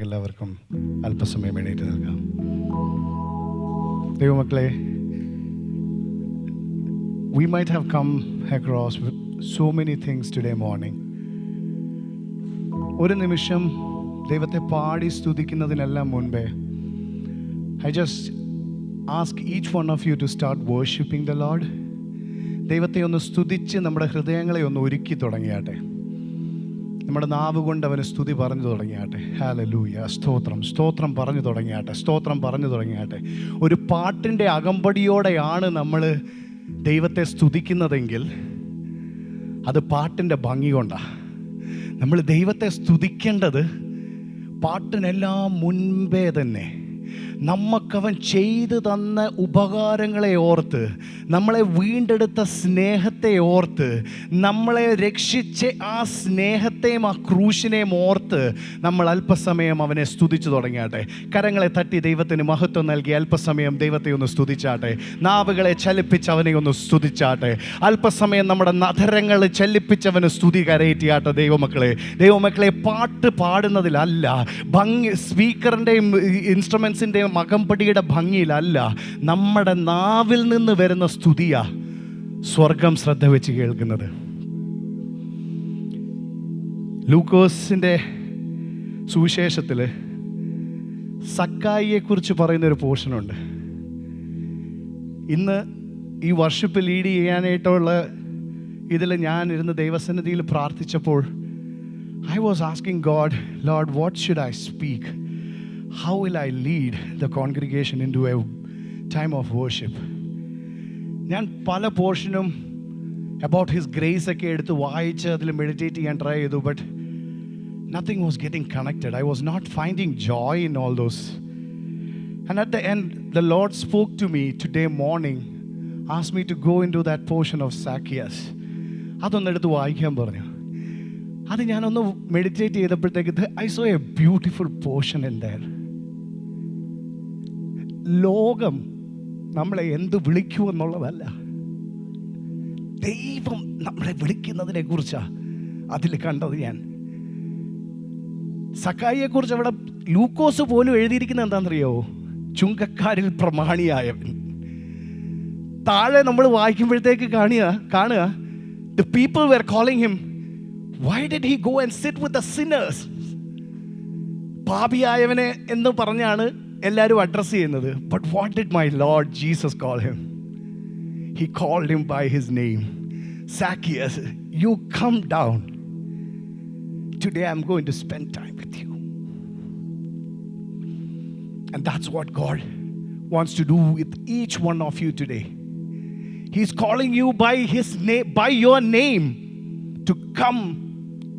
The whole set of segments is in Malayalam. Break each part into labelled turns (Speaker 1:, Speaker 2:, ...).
Speaker 1: എല്ലാവർക്കും അല്പസമയം എണീറ്റ് നിൽക്കാം. ദൈവമക്കളെ, we might have come across with so many things today morning. ഒരു നിമിഷം ദൈവത്തെ പാടി സ്തുതിക്കുന്നതിനെല്ലാം മുൻപേ I just ask each one of you to start worshiping the Lord. ദൈവത്തെ ഒന്ന് സ്തുതിച്ച് നമ്മുടെ ഹൃദയങ്ങളെ ഒന്ന് ഒരുക്കി തുടങ്ങിയാട്ടെ. നമ്മുടെ നാവ് കൊണ്ട് അവന് സ്തുതി പറഞ്ഞു തുടങ്ങിയാട്ടെ. ഹല്ലേലൂയ, സ്തോത്രം സ്തോത്രം പറഞ്ഞു തുടങ്ങിയാട്ടെ, സ്തോത്രം പറഞ്ഞു തുടങ്ങിയാട്ടെ. ഒരു പാട്ടിൻ്റെ അകമ്പടിയോടെയാണ് നമ്മൾ ദൈവത്തെ സ്തുതിക്കുന്നതെങ്കിൽ അത് പാട്ടിൻ്റെ ഭംഗി കൊണ്ടാണ്. നമ്മൾ ദൈവത്തെ സ്തുതിക്കേണ്ടത് പാട്ടിനെല്ലാം മുൻപേ തന്നെ നമുക്കവൻ ചെയ്തു തന്ന ഉപകാരങ്ങളെ ഓർത്ത്, നമ്മളെ വീണ്ടെടുത്ത സ്നേഹത്തെ ഓർത്ത്, നമ്മളെ രക്ഷിച്ച് ആ സ്നേഹത്തെയും ആ ക്രൂശിനെയും ഓർത്ത് നമ്മൾ അല്പസമയം അവനെ സ്തുതിച്ചു തുടങ്ങിയാട്ടെ. കരങ്ങളെ തട്ടി ദൈവത്തിന് മഹത്വം നൽകി അല്പസമയം ദൈവത്തെ ഒന്ന് സ്തുതിച്ചാട്ടെ. നാവുകളെ ചലിപ്പിച്ച് അവനെ ഒന്ന് സ്തുതിച്ചാട്ടെ. അല്പസമയം നമ്മുടെ നഖരങ്ങൾ ചലിപ്പിച്ചവന് സ്തുതി കരയറ്റിയാട്ടെ. ദൈവമക്കളെ പാട്ട് പാടുന്നതിലല്ല, ഭംഗി സ്പീക്കറിൻ്റെയും ഇൻസ്ട്രുമെൻസിൻ്റെയും അകമ്പടിയുടെ ഭംഗിയിലല്ല, നമ്മുടെ നാവിൽ നിന്ന് വരുന്ന സ്തുതിയാ സ്വർഗം ശ്രദ്ധ വെച്ച് കേൾക്കുന്നത്. ലൂക്കോസിൻ്റെ സുവിശേഷത്തിൽ സക്കായിയെക്കുറിച്ച് പറയുന്നൊരു പോർഷനുണ്ട്. ഇന്ന് ഈ വർഷിപ്പ് ലീഡ് ചെയ്യാനായിട്ടുള്ള ഇതിൽ ഞാൻ ഇരുന്ന് ദൈവസന്നിധിയിൽ പ്രാർത്ഥിച്ചപ്പോൾ I was asking God, Lord, what should I speak? How will I lead the congregation into a time of worship? ഞാൻ പല പോർഷനും about his grace ഒക്കെ എടുത്ത് വായിച്ച് അതിൽ മെഡിറ്റേറ്റ് ചെയ്യാൻ ട്രൈ ചെയ്തു. But nothing was getting connected. I was not finding joy in all those. And at the end, the Lord spoke to me today morning, asked me to go into that portion of Zacchaeus. അതൊന്നെടുത്ത് വായിക്കാൻ പറഞ്ഞു. അത് ഞാനൊന്ന് meditate ചെയ്തപ്പോഴത്തേക്ക് I saw a beautiful portion in there. ലോകം നമ്മളെ എന്ത് വിളിക്കുമെന്നുള്ളതല്ല, ദൈവം നമ്മളെ വിളിക്കുന്നതിനെ കുറിച്ചാണ് അതിൽ കണ്ടത്. ഞാൻ സക്കായിയെക്കുറിച്ച് അവിടെ ലൂക്കോസ് പോലും എഴുതിയിരിക്കുന്നത് എന്താണെന്നറിയോ? ചുങ്കക്കാരിൽ പ്രമാണിയായവൻ. താഴെ നമ്മൾ വായിക്കുമ്പോഴത്തേക്ക് കാണുക the people were calling him, why did he go and sit with the sinners? പാപിയായവനെ എന്ന് പറഞ്ഞാണ് എല്ലാവരും അഡ്രസ്സ് ചെയ്യുന്നത്. But what did my Lord Jesus call him? He called him by his name. Zacchaeus, you come down. Today I'm going to spend time with you. And that's what God wants to do with each one of you today. He's calling you by his name, by your name, to come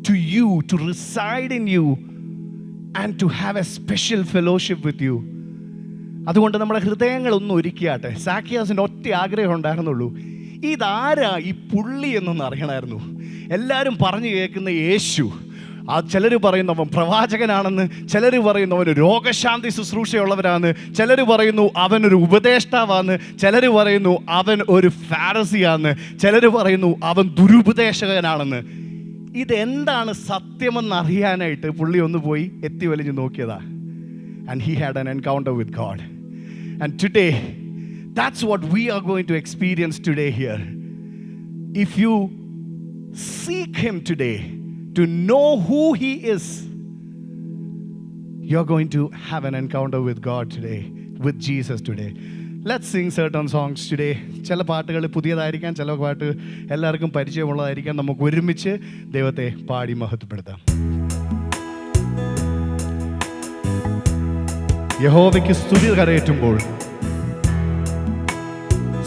Speaker 1: to you, to reside in you, and to have a special fellowship with you. അതുകൊണ്ട് നമ്മുടെ ഹൃദയങ്ങളൊന്നും ഒരുക്കിയാട്ടെ. സാക്കിയാസിൻ്റെ ഒറ്റ ആഗ്രഹം ഉണ്ടായിരുന്നുള്ളൂ, ഇതാരാ ഈ പുള്ളി എന്നൊന്ന് അറിയണമായിരുന്നു. എല്ലാവരും പറഞ്ഞു കേൾക്കുന്ന യേശു, ചിലർ പറയുന്നു അവൻ പ്രവാചകനാണെന്ന്, ചിലർ പറയുന്നു അവന് രോഗശാന്തി ശുശ്രൂഷയുള്ളവരാന്ന്, ചിലർ പറയുന്നു അവനൊരു ഉപദേഷ്ടാവാന്ന്, ചിലർ പറയുന്നു അവൻ ഒരു ഫാരസിയാന്ന്, ചിലർ പറയുന്നു അവൻ ദുരുപദേശകനാണെന്ന്. ഇതെന്താണ് സത്യമെന്ന് അറിയാനായിട്ട് പുള്ളി ഒന്ന് പോയി എത്തി വലിഞ്ഞ് നോക്കിയതാ. And he had an encounter with God. And today, that's what we are going to experience today here. If you seek him today, to know who he is, you're going to have an encounter with God today, with Jesus today. Let's sing certain songs today. ചില പാട്ടുകൾ പുതിയതായിരിക്കാം, ചില പാട്ട് എല്ലാവർക്കും പരിചയമുള്ളതായിരിക്കാം. നമുക്ക് ഒരുമിച്ച് ദൈവത്തെ പാടി മഹത്വപ്പെടുത്താം. യഹോവയ്ക്ക് സ്തുതി കരയേറ്റുമ്പോൾ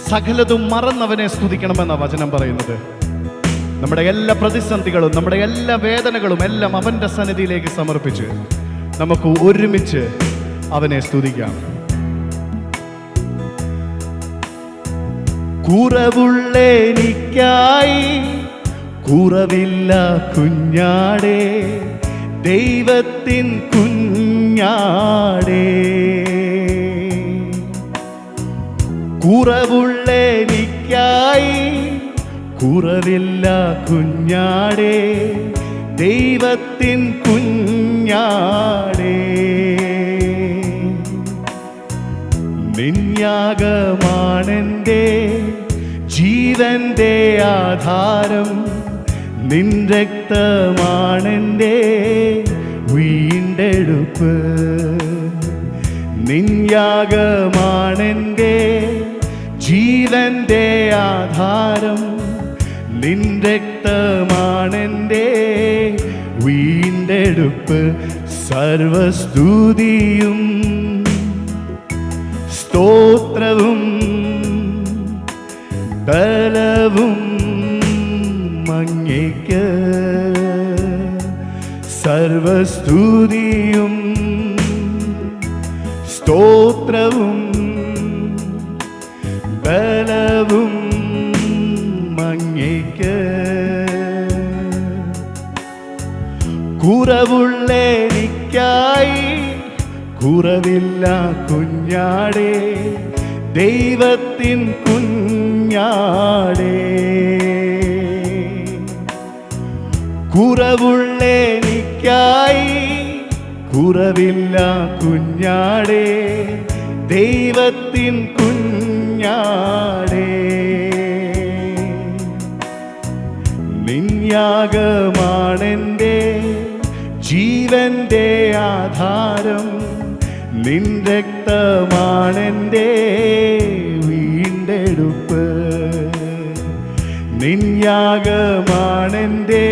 Speaker 1: സകലതും മറന്നവനെ സ്തുതിക്കണമെന്ന വചനം പറയുന്നത്. നമ്മുടെ എല്ലാ പ്രതിസന്ധികളും നമ്മുടെ എല്ലാ വേദനകളും എല്ലാം അവൻ്റെ സന്നിധിയിലേക്ക് സമർപ്പിച്ച് നമുക്ക് ഒരുമിച്ച് അവനെ സ്തുതിക്കാം. കുറവുള്ള എനിക്കായി കുറവില്ല കുഞ്ഞാടേ, ദൈവത്തിൻ കുഞ്ഞാടേ. കുറവുള്ള എനിക്കായി കുറവില്ല കുഞ്ഞാടേ, ദൈവത്തിൻ കുഞ്ഞാടേ. യാഗമാണെൻ്റെ ജീവന്റെ ആധാരം, നിൻ രക്തമാണെൻ്റെ വീണ്ടെടുപ്പ്. നിൻ യാഗമാണെൻ്റെ ജീവന്റെ ആധാരം, നിൻ രക്തമാണെൻ്റെ വീണ്ടെടുപ്പ്. സർവസ്തുതിയും സ്തോത്രവും ബലവും അങ്ങേക്ക്. സർവസ്തുതിയും സ്തോത്രവും ബലവും അങ്ങേക്ക്. കുറവുള്ള എനിക്കായി കുറവില്ല കുഞ്ഞാടേ, ദൈവത്തിൻ കുഞ്ഞാടേ. കുറവുള്ള എനിക്കായി കുറവില്ല കുഞ്ഞാടേ, ദൈവത്തിൻ കുഞ്ഞാടേ. നിൻ യാഗമാണെൻ്റെ ജീവന്റെ ആധാരം, നിൻ രക്തമാണെൻ്റെ വീണ്ടെടുപ്പ്. നിൻ യാഗമാണെൻ്റെ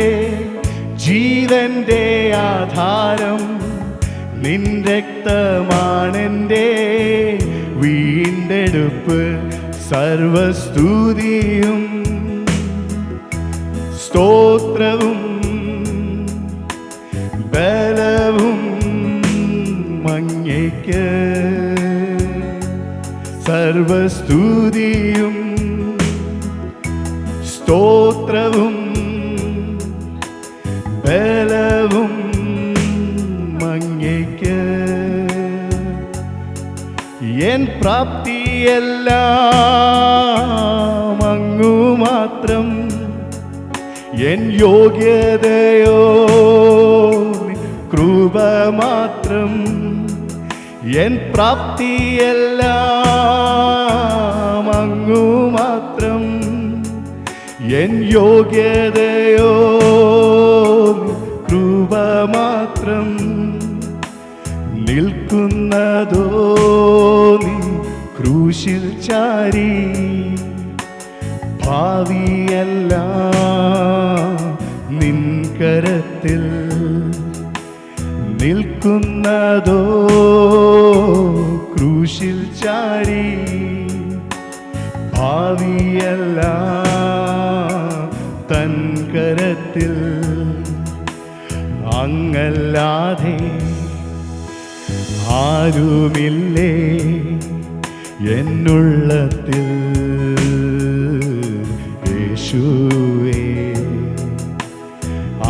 Speaker 1: ജീവന്റെ ആധാരം, നിൻ രക്തമാണെൻ്റെ വീണ്ടെടുപ്പ്. സർവസ്തുതിയും സ്തോത്രവും ബലവും അങ്ങേക്ക്. സർവസ്തുതിയും സ്തോത്രവും ബലവും അങ്ങേക്ക്. എൻ പ്രാപ്തിയെല്ലാം അങ്ങു മാത്രം, എൻ യോഗ്യതയോ കൃപ മാത്രം. എൻ പ്രാപ്തിയെല്ലാം അങ്ങു മാത്രം, എൻ യോഗ്യതയോ കൃപ മാത്രം. നിൽക്കുന്നതോ നീ ക്രൂശിൽ ചാരി, ഭാവിയെല്ലാം നിൻ കരത്തിൽ. നിൽക്കുന്നതോ ക്രൂശിൽ ചാരി, ഭാവിയെല്ലാം തൻ കരത്തിൽ. അങ്ങല്ലാതെ ആരുമില്ലേ എന്നുള്ളത്തിൽ യേശുവേ.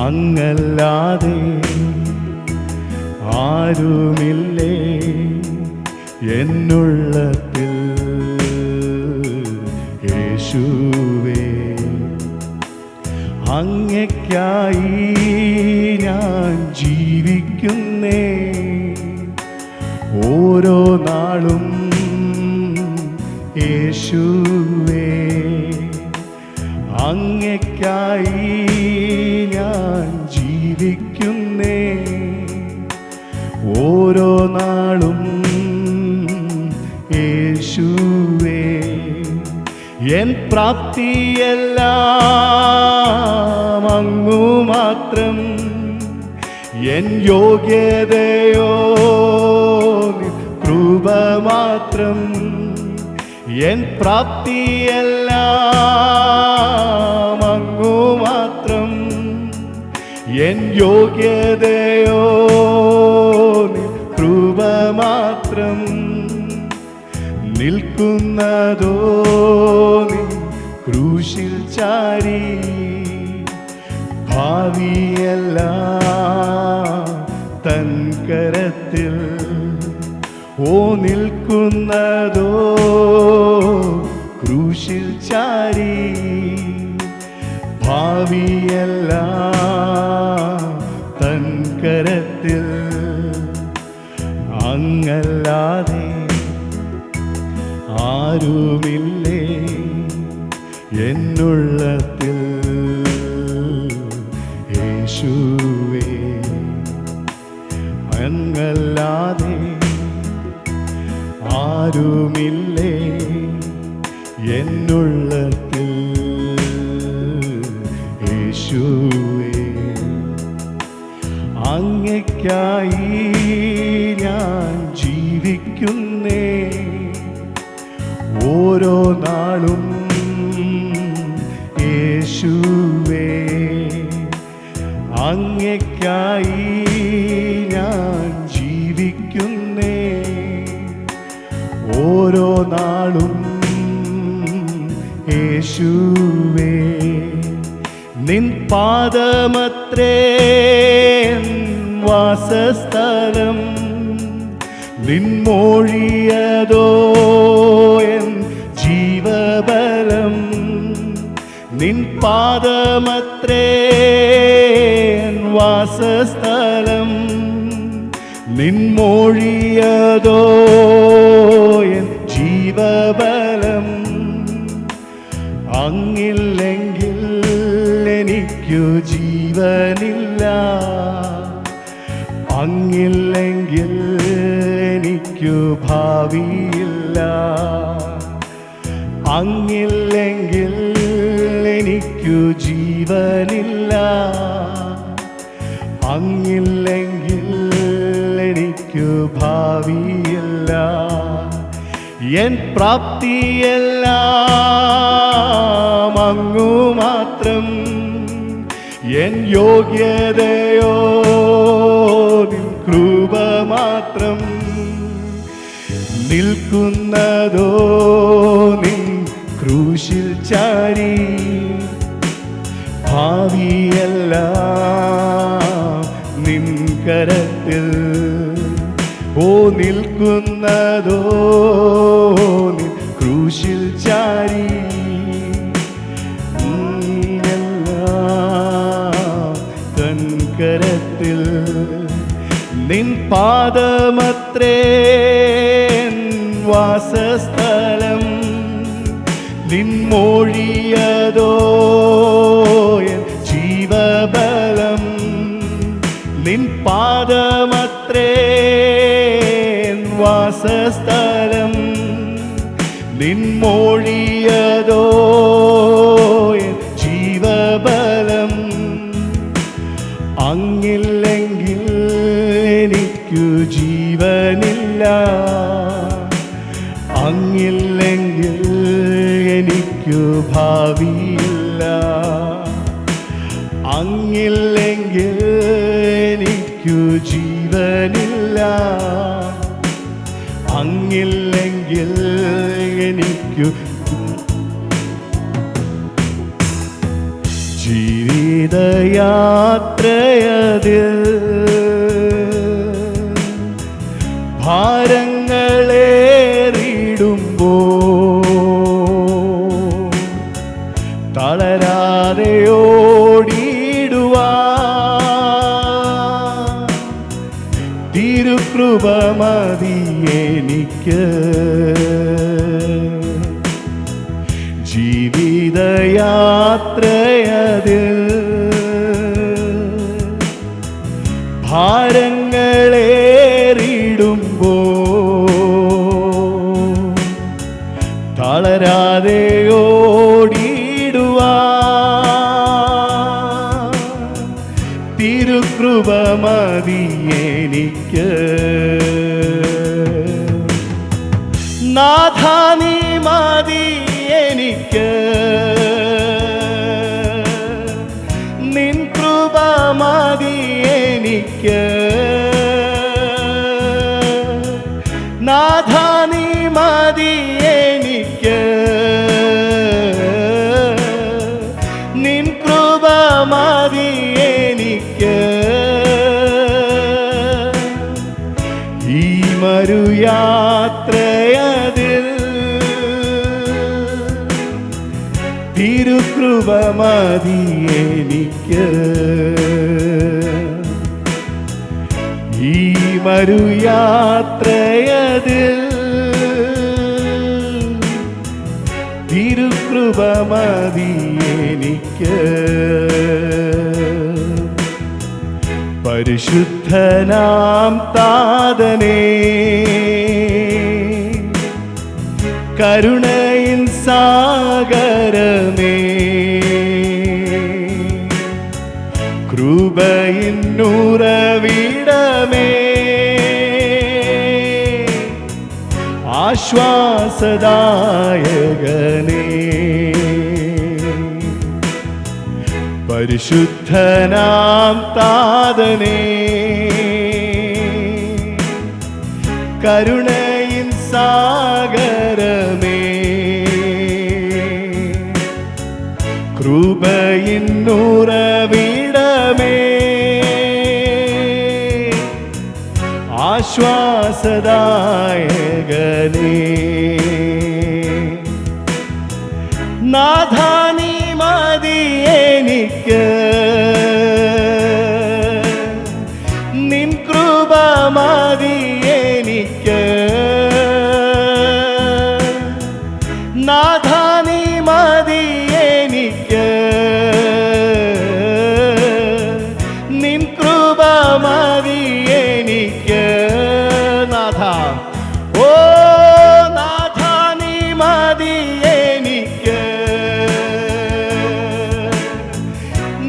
Speaker 1: അങ്ങല്ലാതെ ആരുമില്ലേ എന്നുള്ളത്തിൽ യേശുവേ. അങ്ങയ്ക്കായി ഞാൻ ജീവിക്കുന്നേ, ഓരോ നാളും യേശുവേ. അങ്ങയ്ക്കായി ഞാൻ ജീവിക്കുന്നേ, ഓരോ നാളും യേശുവേ. എൻ പ്രാപ്തിയെല്ലാം അങ്ങു മാത്രം, എൻ യോഗ്യതയോ കൃപ മാത്രം. എൻ പ്രാപ്തിയെല്ലാം അങ്ങു മാത്രം, എൻ യോഗ്യതയോ കൃപ മാത്രം. നിൽക്കുന്നതോ നീ ക്രൂശിൽ ചാരി, ഭാവിയെല്ലാം തൻ കരത്തിൽ. ഓ നിൽക്കുന്നതോ ക്രൂശിൽ ചാരി, ഭാവിയെല്ലാം തൻ കരത്തിൽ. അങ്ങല്ലാതെ ആരുമില്ലേ എന്നുള്ളത്തിൽ യേശുവേ, അങ്ങല്ലാതെ ആരുമില്ലേ എന്നുള്ളത്തിൽ യേശുവേ. അങ്ങയ്ക്കായി ഞാൻ ജീവിക്കുന്നേ, ഓരോ നാളും യേശുവേ. അങ്ങയ്ക്കായി ഞാൻ ജീവിക്കുന്നേ, ഓരോ നാളും യേശുവേ. നിൻ പാദമത്രേ വാസസ്ഥലം, നിൻ മൊഴിയതോ എൻ ജീവബലം. നിൻ പാദമത്രേ വാസസ്ഥലം, നിൻ മൊഴിയതോ എൻ ജീവബലം. അങ്ങില്ലെങ്കിൽ എനിക്കു ജീവനില്ല, അങ്ങില്ലെങ്കിൽ എനിക്കു ഭാവിയില്ല, അങ്ങില്ലെങ്കിൽ എനിക്കു ജീവനില്ല, അങ്ങില്ലെങ്കിൽ എനിക്കു ഭാവിയില്ല. എൻ പ്രാപ്തിയെല്ലാം അങ്ങു മാത്രം, എൻ യോഗ്യതയോ നിൻ കൃപ മാത്രം. നിൽക്കുന്നതോ നിൻ ക്രൂശിൽ ചാരി, ഭാവിയെല്ലാം നിൻ കരത്തിൽ. ഓ നിൽക്കുന്നതോ നിൻ ക്രൂശിൽ ചാരി, എല്ലാം തൻ കരത്തിൽ. നിൻ പാദമത്രേ വാസസ്ഥലം, നിൻ മൊഴിയതോ എൻ ജീവബലം. നിൻ പാദമത്രേ വാസസ്ഥലം, നിൻ മൊഴിയതോ എൻ ജീവബലം. അങ്ങില്ലെങ്കിൽ എനിക്കു ജീവനില്ല, അങ്ങില്ലെങ്കിൽ എനിക്കു ഭാവിയില്ല, അങ്ങില്ലെങ്കിൽ എനിക്കു ജീവനില്ല, അങ്ങില്ലെങ്കിൽ എനിക്കു. ജീവിതയാത്രയതിൽ ഭാരങ്ങളേറിടുമ്പോ തളരാതെ ഓടിടുവാൻ തിരുകൃപ മതി എനിക്ക്. ജീവിതയാത്രയതിൽ ഭാരങ്ങളേറിടുമ്പോ തളരാതെ ഓടിടുവാൻ തിരുകൃപ മതി എനിക്ക്. നാഥ നീ മതി എനിക്ക്, നിൻ കൃപ മതി എനിക്ക്. നാഥ നീ മതി എനിക്ക്, നിൻ കൃപ മതി എനിക്ക്. ഈ മരുയാത്രയതിൽ തിരുകൃപ മതി എനിക്ക്. ഈ മരുയാത്രയതിൽ
Speaker 2: മതി എനിക്ക്. പരിശുദ്ധനാം താതനേ, കരുണയിൻ സാഗരമേ, കൃപയിൻ ഉറവിടമേ, ആശ്വാസദായകനേ, പരിശുദ്ധനാം താതനേ, കരുണയിൻ സാഗരമേ, കൃപയിൻ ഉറവിടമേ, ആശ്വാസദായകനേ, നാഥാ നീ മതി എനിക്ക്, നിൻ കൃപ മതി എനിക്ക്. നാഥാ നീ മതി എനിക്ക്, നിൻ കൃപ മതി എനിക്ക്. നാഥാ, ഓ നാഥാ നീ മതി എനിക്ക്,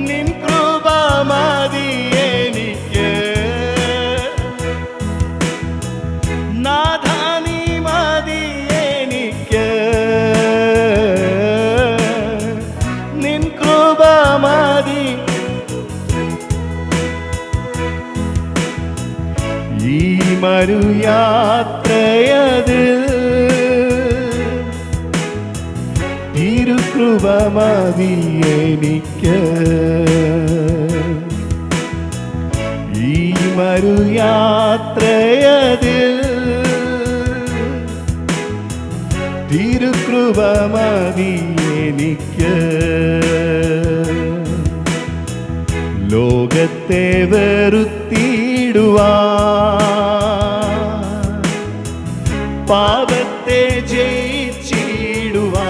Speaker 2: നിൻ കൃപ മതി എനിക്ക്. നാഥാ നീ മതി എനിക്ക്, നിൻ കൃപ മതി. ഈ മരുയാത്രയതിൽ തിരുകൃപ മതി എനിക്ക്. ഈ മരുയാത്രയതിൽ തിരുകൃപ മതി എനിക്ക്. ലോകത്തെ വെറുത്തിടുവാൻ, പാപത്തെ ജയിച്ചിടുവാൻ,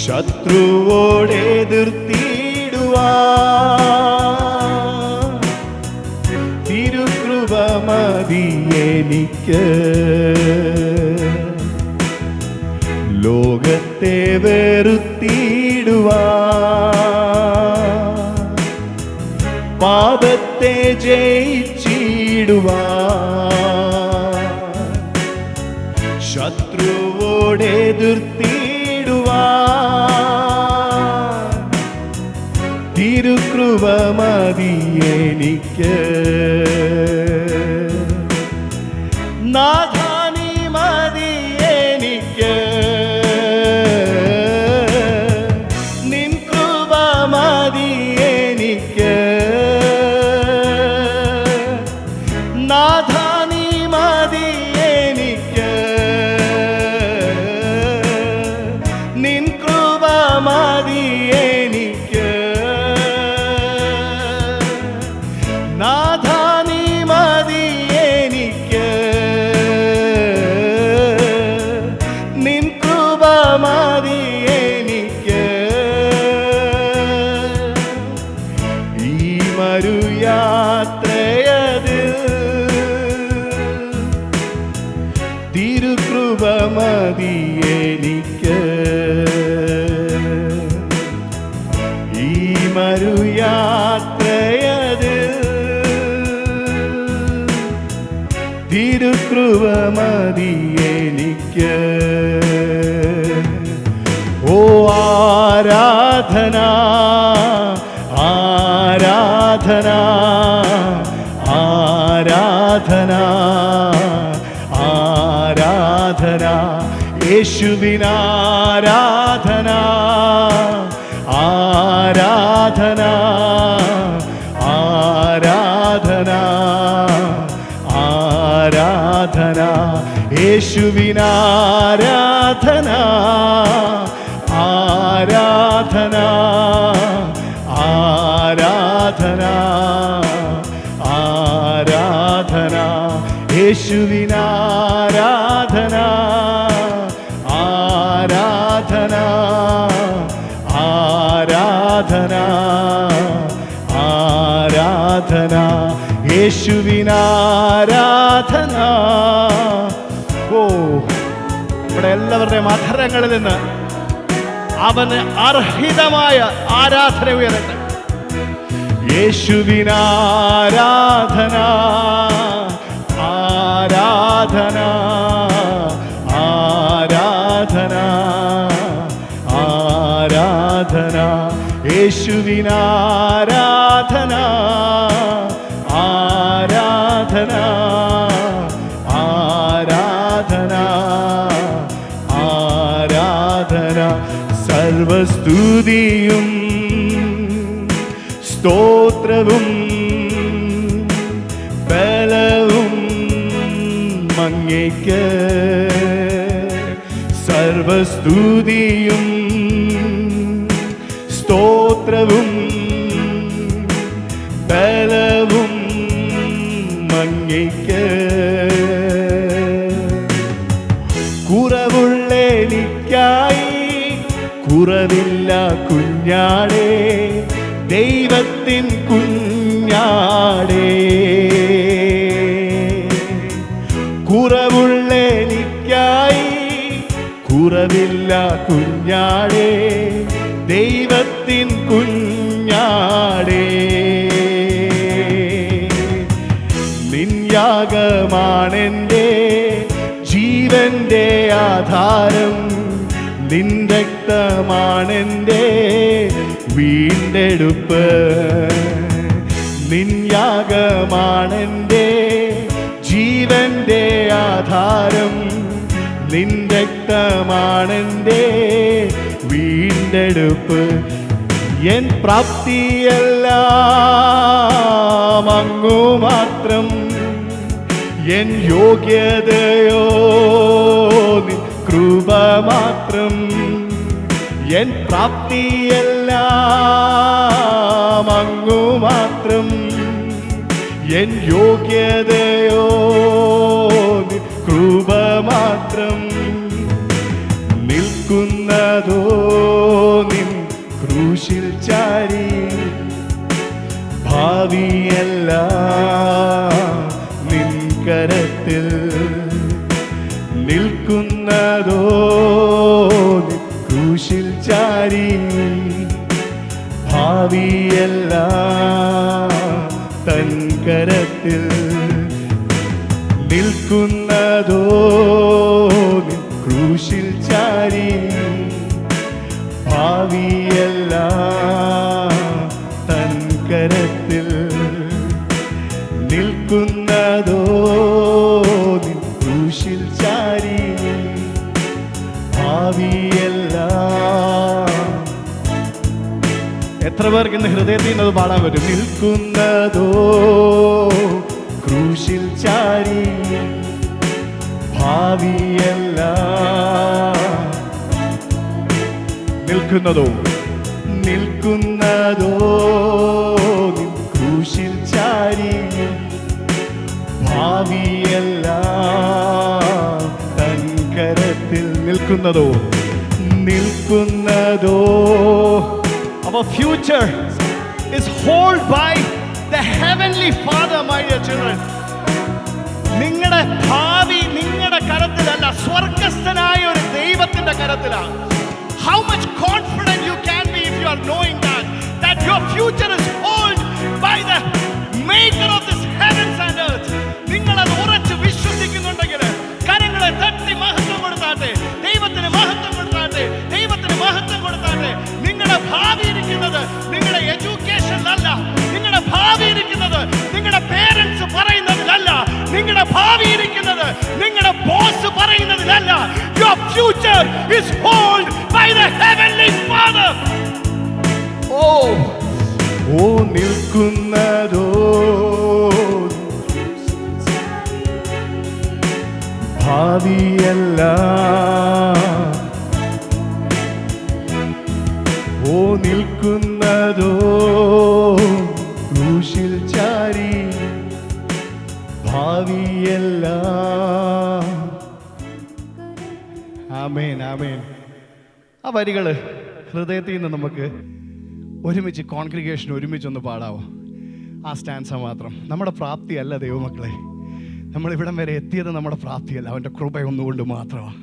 Speaker 2: ശത്രുവോടെ എതിർത്തിടുവാൻ, തിരുകൃപ മതി എനിക്ക്. ലോകത്തെ വെറുത്തിടുവാൻ, പാപത്തെ ജയിച്ചിടുവാൻ, ശത്രുവോടെ എതിർത്തിടുവാൻ, തിരുകൃപ മതി എനിക്ക്. നാഥാ നീ മതി എനിക്ക്, നിൻ കൃപ മതി എനിക്ക്. നാഥാ നീ മതി എനിക്ക്, നിൻ കൃപ മതി എനിക്ക്. നാഥാ നീ മതി എനിക്ക്, നിൻ കൃപ മതി എനിക്ക്. ഈ മരുയാത്രയതിൽ തിരുകൃപ മതി എനിക്ക്. ഈ മരുയാത്രയതിൽ തിരുകൃപ മതി എനിക്ക്. ഓ ആരാധന, ആരാധന, ആരാധന, ആരാധന, യേശുവിനാരാധന, ആരാധന, ആരാധന, ആരാധന, യേശുവിനാരാധന, ആരാധന, ആരാധന, ആരാധന, യേശുവിനാരാധന, യേശുവിനാരാധന. ഓ, ഇവിടെ എല്ലാവരുടെയും അധരങ്ങളിൽ നിന്ന് അവന് അർഹിതമായ ആരാധന ഉയരട്ടെ. യേശുവിനാരാധന, ആരാധന, ആരാധന, ആരാധന. യേശുവിനാരാധന, ആരാധന, ആരാധന, ആരാധന. സർവസ്തുതിയും സ്തോത്രവും ബലവും അങ്ങേക്ക്. സർവസ്തുതിയും സ്തോത്രവും ബലവും അങ്ങേക്ക്. കുറവുള്ള എനിക്കായി കുറവില്ല കുഞ്ഞാടേ, ദൈവത്തിൻ കുഞ്ഞാടേ. കുറവുള്ള എനിക്കായി കുറവില്ല കുഞ്ഞാടേ, ദൈവത്തിൻ കുഞ്ഞാടേ. നിൻ യാഗമാണെൻ്റെ ജീവന്റെ ആധാരം, നിൻ രക്തമാണെൻ്റെ വീണ്ടെടുപ്പ്. നിൻ യാഗമാണെൻ്റെ ജീവന്റെ ആധാരം, നിൻ രക്തമാണെൻ്റെ വീണ്ടെടുപ്പ്. എൻ പ്രാപ്തിയെല്ലാം അങ്ങു മാത്രം, എൻ യോഗ്യതയോ നിൻ കൃപ മാത്രം. എൻ പ്രാപ്തിയെല്ലാം അങ്ങു മാത്രം, എൻ യോഗ്യതയോ നിൻ കൃപ മാത്രം. നിൽക്കുന്നതോ നിൻ ക്രൂശിൽ ചാരി, ഭാവിയെല്ലാം നിൻ കരത്തിൽ. നിൽക്കുന്നതോ നിൻ ക്രൂശിൽ ചാരി, ഭാവിയെല്ലാം തൻ കരത്തിൽ. നിൽക്കുന്നതോ നിൻ ക്രൂശിൽ ചാരി, ഭാവിയെല്ലാം തൻ കരത്തിൽ. നിൽക്കുന്നതോ നിൻ ക്രൂശിൽ ചാരി, ഭാവിയെല്ലാം. എത്ര പേർക്ക് ഇന്ന് ഹൃദയത്തിൽ നിന്ന് അത് പാടാൻ പറ്റും? നിൽക്കുന്നതോ ക്രൂശിൽ ചാരി, ഭാവിയെല്ലാം. നിൽക്കുന്നതോ നിൽക്കുന്നതോ നിൻ ക്രൂശിൽ ചാരി, ഭാവിയെല്ലാം തൻ കരത്തിൽ. നിൽക്കുന്നതോ നിൽക്കുന്നതോ. Our future is held by the heavenly Father, my dear children. നിങ്ങളുടെ ഭാവി നിങ്ങളുടെ കരത്തിലല്ല, സ്വർഗസ്ഥനായ ഒരു ദൈവത്തിന്റെ കരത്തിലാണ്. How much confident you can be if you are knowing that your future is held by the maker of this heavens and earth. നിങ്ങൾ അത് ഉറച്ച് വിശ്വസിക്കുന്നുണ്ടെങ്കിൽ കരങ്ങളെ തട്ടി മഹത്വം കൊടുത്താട്ടെ, ദൈവത്തിന് മഹത്വം കൊടുത്താട്ടെ, ദൈവത്തിന് മഹത്വം കൊടുത്താട്ടെ. നിങ്ങളുടെ ഭാവി ഇരിക്കുന്നത് നിങ്ങളുടെ എഡ്യൂക്കേഷനിലല്ല, നിങ്ങളുടെ ഭാവി ഇരിക്കുന്നത് നിങ്ങളുടെ പേരൻസ് പറയുന്നതിലല്ല, നിങ്ങളുടെ ഭാവി ഇരിക്കുന്നത് നിങ്ങളുടെ ബോസ് പറയുന്നതിലല്ല. Your future is held by the heavenly Father. Oh,
Speaker 1: ഓ നിൽക്കുന്നതോ ഭാവിയെല്ലാം. ഓ നിൽക്കുന്നതോ ക്രൂശിൽ ചാരി, ഭാവിയെല്ലാം. ആമേൻ ആമേൻ. ആ വരികൾ ഹൃദയത്തിൽ നിന്ന് നമുക്ക് ഒരുമിച്ച് കോൺഗ്രിഗേഷൻ ഒരുമിച്ചൊന്ന് പാടാവോ? ആ സ്റ്റാൻസ മാത്രം. നമ്മുടെ പ്രാപ്തിയല്ല ദൈവമക്കളെ, നമ്മളിവിടം വരെ എത്തിയത് നമ്മുടെ പ്രാപ്തിയല്ല, അവൻ്റെ കൃപ ഒന്നുകൊണ്ട് മാത്രമാണ്.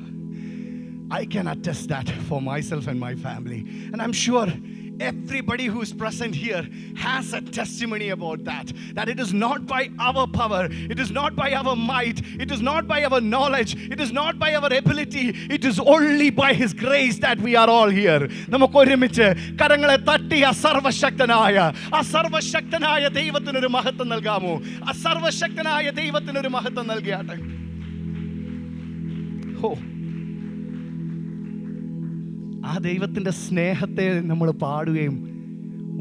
Speaker 1: I can attest that for myself and my family, and I'm sure everybody who is present here has a testimony about that it is not by our power, it is not by our might, it is not by our knowledge, it is not by our ability, it is only by his grace that we are all here. നമുക്ക് ഒരുമിച്ച് കരങ്ങളെ തട്ടി ആ സർവശക്തനായ ദൈവത്തിനൊരു മഹത്വം നൽകാമോ? ആ സർവശക്തനായ ദൈവത്തിനൊരു മഹത്വം നൽകിയാട്ടെ. ആ ദൈവത്തിൻ്റെ സ്നേഹത്തെ നമ്മൾ പാടുകയും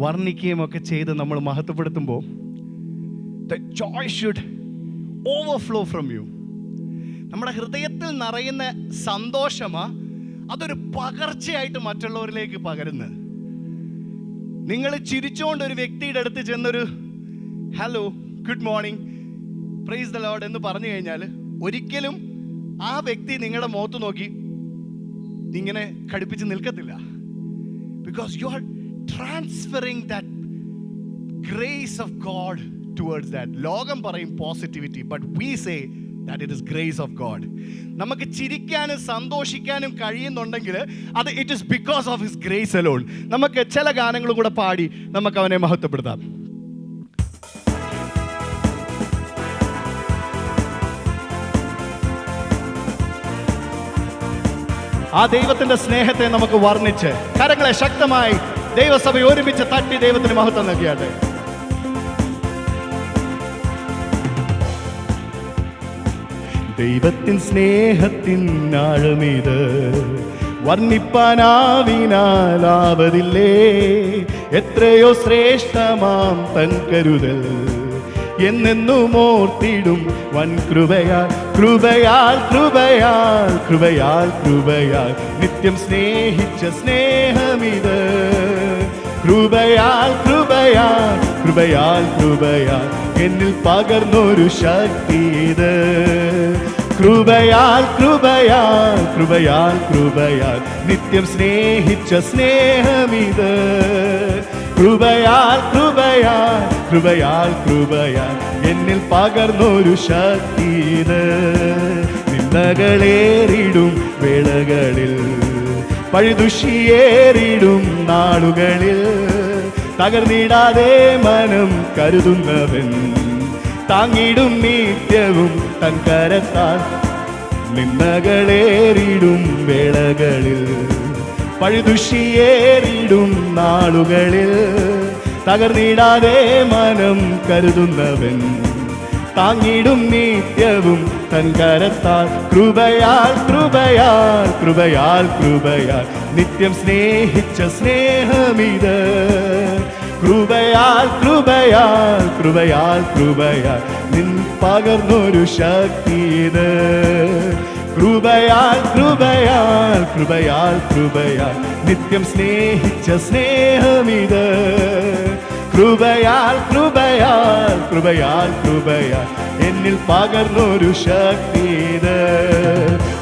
Speaker 1: വർണ്ണിക്കുകയും ഒക്കെ ചെയ്ത് നമ്മൾ മഹത്വപ്പെടുത്തുമ്പോൾ the joy should overflow from you. നമ്മുടെ ഹൃദയത്തിൽ നിറയുന്ന സന്തോഷമാ അതൊരു പകർച്ചയായിട്ട് മറ്റുള്ളവരിലേക്ക് പകരുന്നത്. നിങ്ങൾ ചിരിച്ചുകൊണ്ട് ഒരു വ്യക്തിയുടെ അടുത്ത് ചെന്നൊരു hello, good morning, praise the Lord എന്ന് പറഞ്ഞു കഴിഞ്ഞാൽ ഒരിക്കലും ആ വ്യക്തി നിങ്ങളുടെ മുഖത്ത് നോക്കി ഇങ്ങനെ കടുപ്പിച്ച് നിൽക്കത്തില്ല. Because you are transferring that grace of God towards that. ലോകം പറയും positivity, but we say that it is grace of God. നമുക്ക് ചിരിക്കാനും സന്തോഷിക്കാനും കഴിയുന്നുണ്ടെങ്കിൽ അത് it is because of his grace alone. നമുക്ക് ചില ഗാനങ്ങളും കൂടെ പാടി നമുക്ക് അവനെ മഹത്വപ്പെടുത്താം. ആ ദൈവത്തിന്റെ സ്നേഹത്തെ നമുക്ക് വർണ്ണിച്ച് കരങ്ങളെ ശക്തമായി ദൈവസഭ ഒരുമിച്ച് തട്ടി ദൈവത്തിന് മഹത്വം നൽകിയാട്ടെ. ദൈവത്തിൻ സ്നേഹത്തിൻ ആഴമിത് വർണ്ണിപ്പാനാവിനാലാവതില്ലേ. എത്രയോ ശ്രേഷ്ഠമാം തൻ കരുതൽ എന്നെന്നും ഓർത്തിടും വൻ കൃപയാൽ കൃപയാൽ കൃപയാൽ കൃപയാൽ കൃപയാൽ നിത്യം സ്നേഹിച്ച സ്നേഹമിത്. കൃപയാൽ കൃപയാൽ കൃപയാൽ കൃപയാൽ എന്നിൽ പകർന്നൊരു ശക്തി ഇത്. കൃപയാൽ കൃപയാൽ കൃപയാൽ കൃപയാൽ നിത്യം സ്നേഹിച്ച സ്നേഹമിത്. കൃപയാൽ കൃപയാൽ കൃപയാൽ കൃപയാൽ എന്നിൽ പകർന്നൊരു ശക്തി ഇത്. നിന്ദകളേറിടും വേളകളിൽ പഴുതുഷിയേറിടും നാളുകളിൽ തകർന്നിടാതെ മനം കരുതുന്നവൻ താങ്ങിടും നിത്യവും തൻ കരത്താൽ. നിന്ദകളേറിടും വേളകളിൽ പഴുതുഷിയേറിടും നാളുകളിൽ തകർന്നിടാതെ മനം കരുതുന്നവൻ താങ്ങിടും നിത്യവും തൻ കരത്താൽ. കൃപയാൽ കൃപയാൽ കൃപയാൽ കൃപയാൽ നിത്യം സ്നേഹിച്ച സ്നേഹമിത്. കൃപയാൽ കൃപയാൽ കൃപയാൽ കൃപയാൽ നിൻ പകർന്നൊരു ശക്തി ഇത്. കൃപയാൽ കൃപയാൽ കൃപയാൽ കൃപയാൽ നിത്യം സ്നേഹിച്ച സ്നേഹമിത്. കൃപയാൽ കൃപയാൽ കൃപയാൽ കൃപയാൽ എന്നിൽ പകർന്നൊരു ശക്തി ഇത്.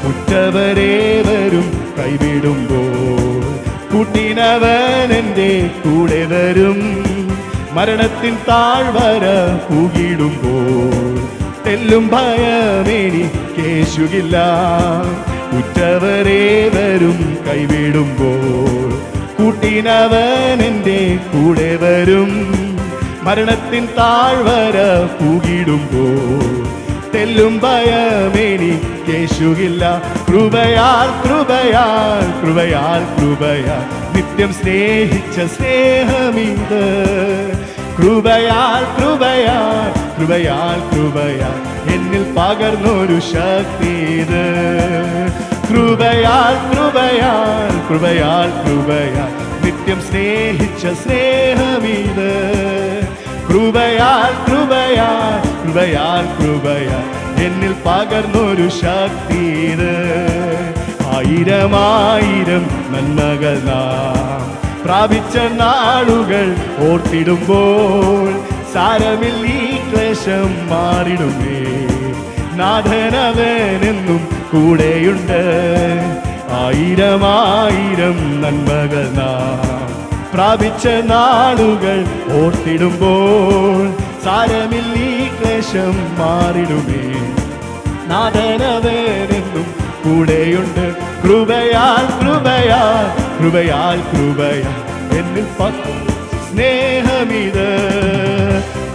Speaker 1: ഉറ്റവരേവരും കൈവിടുമ്പോൾ കൂട്ടിനവൻ എൻ്റെ കൂടെ വരും. മരണത്തിൻ താഴ്വര പൂകിടുമ്പോൾ തെല്ലും ഭയമെനിക്കേശുകില്ല. ഉറ്റവരേവരും കൈവിടുമ്പോൾ കൂട്ടിനവൻ എൻ്റെ കൂടെ വരും. മരണത്തിൻ താഴ്വര പൂകിടുമ്പോൾ തെല്ലും ഭയമെനിക്കേശുകില്ല. കൃപയാൽ കൃപയാൽ കൃപയാൽ കൃപയാൽ നിത്യം സ്നേഹിച്ച സ്നേഹമിത്. കൃപയാൽ കൃപയാൽ കൃപയാൽ കൃപയാൽ എന്നിൽ പകർന്നൊരു ശക്തി ഇത്. കൃപയാൽ കൃപയാൽ കൃപയാൽ കൃപയാൽ നിത്യം സ്നേഹിച്ച സ്നേഹമിത്. കൃപയാൽ കൃപയാൽ കൃപയാൽ കൃപയാൽ എന്നിൽ പകർന്നൊരു ശക്തി ഇത്. ആയിരം ആയിരം നന്മകൾ നാം പ്രാപിച്ച നാളുകൾ ഓർത്തിടുമ്പോൾ സാരമില്ല ഈ ക്ലേശം മാറിടുമേ. നാഥനവനെന്നും കൂടെയുണ്ട്. ആയിരം ആയിരം നന്മകൾ നാം പ്രാപിച്ച നാളുകൾ ഓർത്തിടുമ്പോൾ
Speaker 2: സാരമില്ലീ ക്ലേശം മാറിടുമേ. നാഥനവനെന്നും കൂടെയുണ്ട്. കൃപയാൽ കൃപയാൽ കൃപയാൽ കൃപയാൽ എന്നിൽ സ്നേഹമിത്.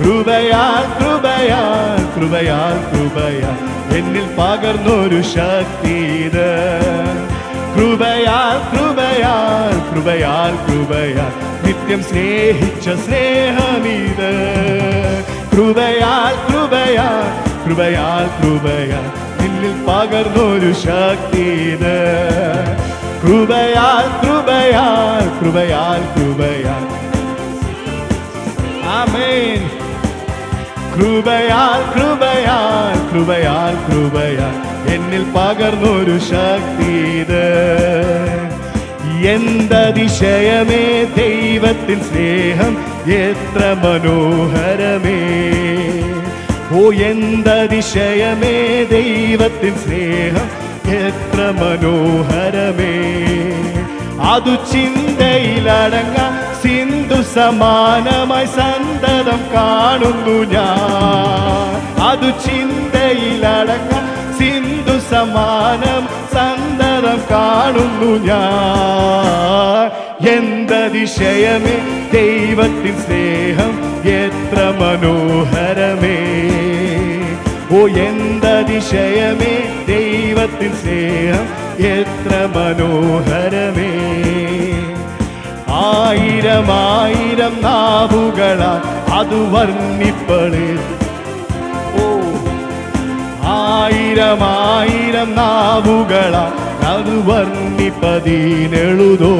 Speaker 2: കൃപയാൽ കൃപയാൽ കൃപയാൽ കൃപയാൽ എന്നിൽ പകർന്നൊരു ശക്തി ഇത്. കൃപയാൽ കൃപയാൽ കൃപയാൽ കൃപയാൽ നിത്യം സ്നേഹിച്ച സ്നേഹമിത്. കൃപയാൽ കൃപയാൽ കൃപയാൽ കൃപയാൽ നിന്നിൽ പകർന്നൊരു ശക്തി ഇത്. കൃപയാൽ കൃപയാൽ കൃപയാൽ കൃപയാൽ ആമേൻ. കൃപയാൽ കൃപയാൽ കൃപയാൽ കൃപയാൽ എന്നിൽ പകർന്നൊരു ശക്തി ഇത്. എന്തതിശയമേ ദൈവത്തിൻ സ്നേഹം എത്ര മനോഹരമേ. ഓ എന്തതിശയമേ ദൈവത്തിൻ സ്നേഹം എത്ര മനോഹരമേ. അതു ചിന്തയിലടങ്ങാൻ സിന്ധു സമാനമായി സന്തതം കാണുന്നു ഞാൻ. അതു ചിന്തയിലടങ്ങാൻ സിന്ധു സമാനം സന്തതം കാണുന്നു ഞാൻ. എന്തതിശയമേ ദൈവത്തിൻ സ്നേഹം എത്ര മനോഹരമേ. ഓ എന്തതിശയമേ ദൈവത്തിൻ സ്നേഹം എത്ര മനോഹരമേ. ആയിരം ആയിരം നാവുകളാൽ അത് വർണ്ണിപ്പളേ. ഓ ആയിരം ആയിരം നാവുകളാൽ അത് വർണ്ണിപ്പതിനെഴുതോ.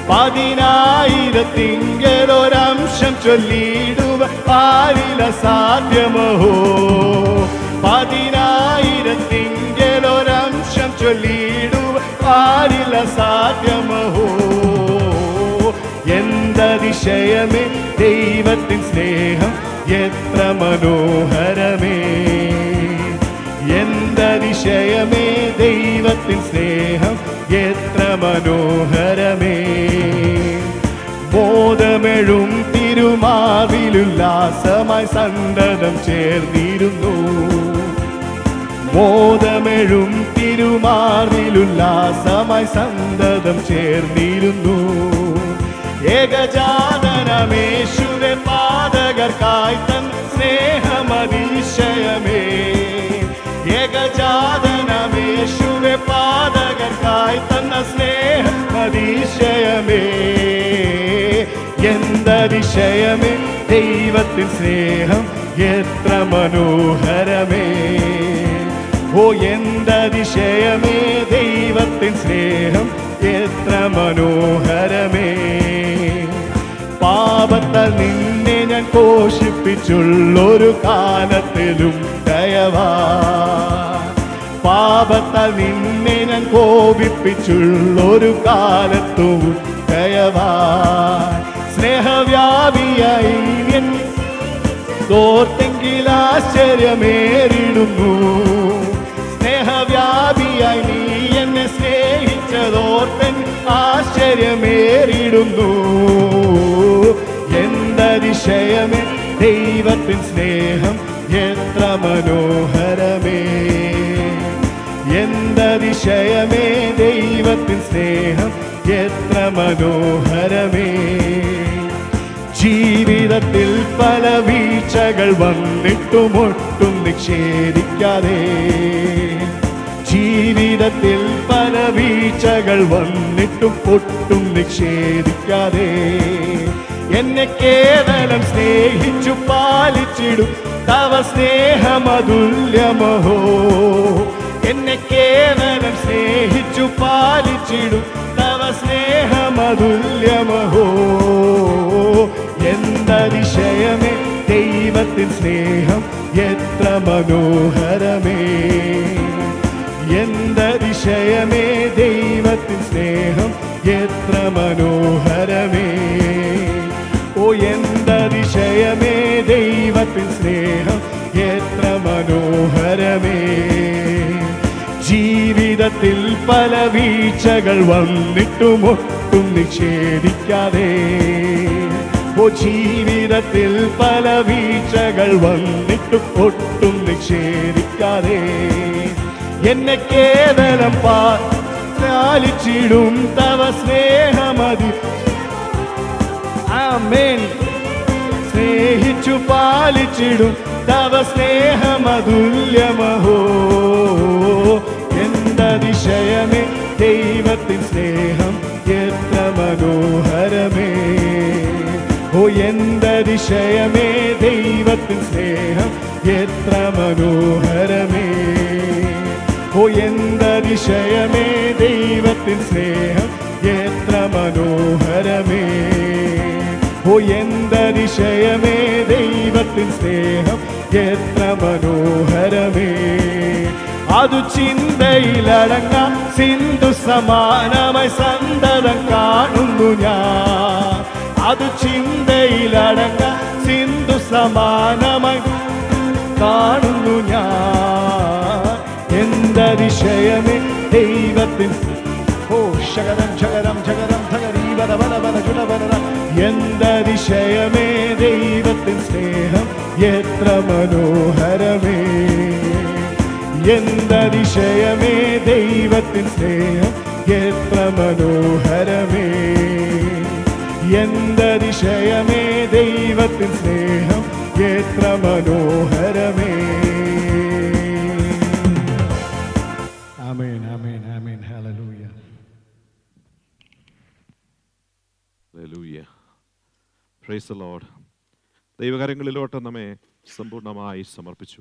Speaker 2: 10,000 ചൊല്ലിയിടുക ആരില സാധ്യമോ. 10,000 ചൊല്ലിയിടുക ആരില സാധ്യമോ. എന്തതിശയമേ ദൈവത്തിൻ സ്നേഹം എത്ര മനോഹരമേ. എന്തതിശയമേ ദൈവത്തിൻ സ്നേഹം എത്ര മനോഹരമേ. മോദമെഴും തിരുമാവിലുല്ലാസമായി സന്തതം ചേർന്നിരുന്നു. മോദമെഴും തിരുമാവിലുല്ലാസമായി സന്തതം ചേർന്നിരുന്നു. ഏകജാതനമേശുവേ പാതകർക്കായി തൻ സ്നേഹമതിശയമേ. ഏകജാതനമേശുവേ പാതകർക്കായി തന്ന സ്നേഹമതിശയമേ. എന്തതിശയമേ ദൈവത്തിൻ സ്നേഹം എത്ര മനോഹരമേ. ഓ എന്തതിശയമേ ദൈവത്തിൻ സ്നേഹം എത്ര മനോഹരമേ. പാപത്താൽ നിന്നെ ഞാൻ പോഷിപ്പിച്ചുള്ളൊരു കാലത്തിലും ദയവാ. പാപത്താൽ നിന്നെ ഞാൻ കോപിപ്പിച്ചുള്ളൊരു കാലത്തും ദയവാ. സ്നേഹവ്യാപിയായി തോർത്തെങ്കിൽ ആശ്ചര്യമേറിടുന്നു. സ്നേഹവ്യാപിയായി നീ എന്നെ സ്നേഹിച്ചതോർത്തൻ ആശ്ചര്യമേറിടുന്നു. എന്തതിശയമേ ദൈവത്തിൻ സ്നേഹം എത്ര മനോഹരമേ. എന്തതിശയമേ ദൈവത്തിൻ സ്നേഹം എത്ര മനോഹരമേ. ജീവിതത്തിൽ പല വീഴ്ചകൾ വന്നിട്ടും ഒട്ടും നിഷേധിക്കാതെ. ജീവിതത്തിൽ പല വീഴ്ചകൾ വന്നിട്ടും ഒട്ടും നിഷേധിക്കാതെ. എന്നെ കേവലം സ്നേഹിച്ചു പാലിച്ചിടും തവ സ്നേഹമതുല്യമോ. എന്നെ കേവലം സ്നേഹിച്ചു പാലിച്ചിടും തവ സ്നേഹമതുല്യമോ. എന്തതിശയമേ ദൈവത്തിൻ സ്നേഹം എത്ര മനോഹരമേ. എന്തതിശയമേ ദൈവത്തിൻ സ്നേഹം എത്ര മനോഹരമേ. ഓ എന്തതിശയമേ ദൈവത്തിൻ സ്നേഹം എത്ര മനോഹരമേ. ജീവിതത്തിൽ പല വീഴ്ചകൾ വന്നിട്ടും ഒട്ടും നിഷേധിക്കാതെ. ഓ ഓ ജീവിതത്തിൽ പല വീഴ്ചകൾ വന്നിട്ട് ഒട്ടും നിഷേധിക്കാതെ എന്നെ കേവലം പാലിച്ചിടും തവ സ്നേഹമതി. ആമേൻ. സ്നേഹിച്ചു പാലിച്ചിടും തവ സ്നേഹമതുല്യമഹോ. എന്തതിശയമേ ദൈവത്തിൻ സ്നേഹം എത്ര മനോഹരമേ. ഓ എന്തതിശയമേ ദൈവത്തിൻ സ്നേഹം എത്ര മനോഹരമേ. ഓ എന്തതിശയമേ ദൈവത്തിൻ സ്നേഹം എത്ര മനോഹരമേ. ഓ എന്തതിശയമേ ദൈവത്തിൻ സ്നേഹം എത്ര മനോഹരമേ. അതു ചിന്തയിലടങ്ങാം സിന്ധു സമാനമായി സന്തതം കാണുന്നു ഞാൻ. അതു ചിന്തയിലടങ്ങാം സിന്ധു സമാനമായി കാണുന്നു ഞാൻ. എന്തതിശയമേ ദൈവത്തിൻ. ഓ ശകരം ശകരം ശകരം ധകരീവര ബല ബല ചുടബല. എന്തതിശയമേ ദൈവത്തിൻ സ്നേഹം എത്ര മനോഹരമേ. എന്തതിശയമേ ദൈവത്തിൻ സ്നേഹം എത്ര മനോഹരമേ. എന്തതിശയമേ ദൈവത്തിൻ സ്നേഹം എത്ര മനോഹരമേ. ആമേൻ ആമേൻ ആമേൻ. ഹല്ലേലൂയ.
Speaker 3: ഹല്ലേലൂയ. Praise the Lord. ദൈവകരങ്ങളിലോട്ട് നമ്മെ സമ്പൂർണ്ണമായി സമർപ്പിച്ചു.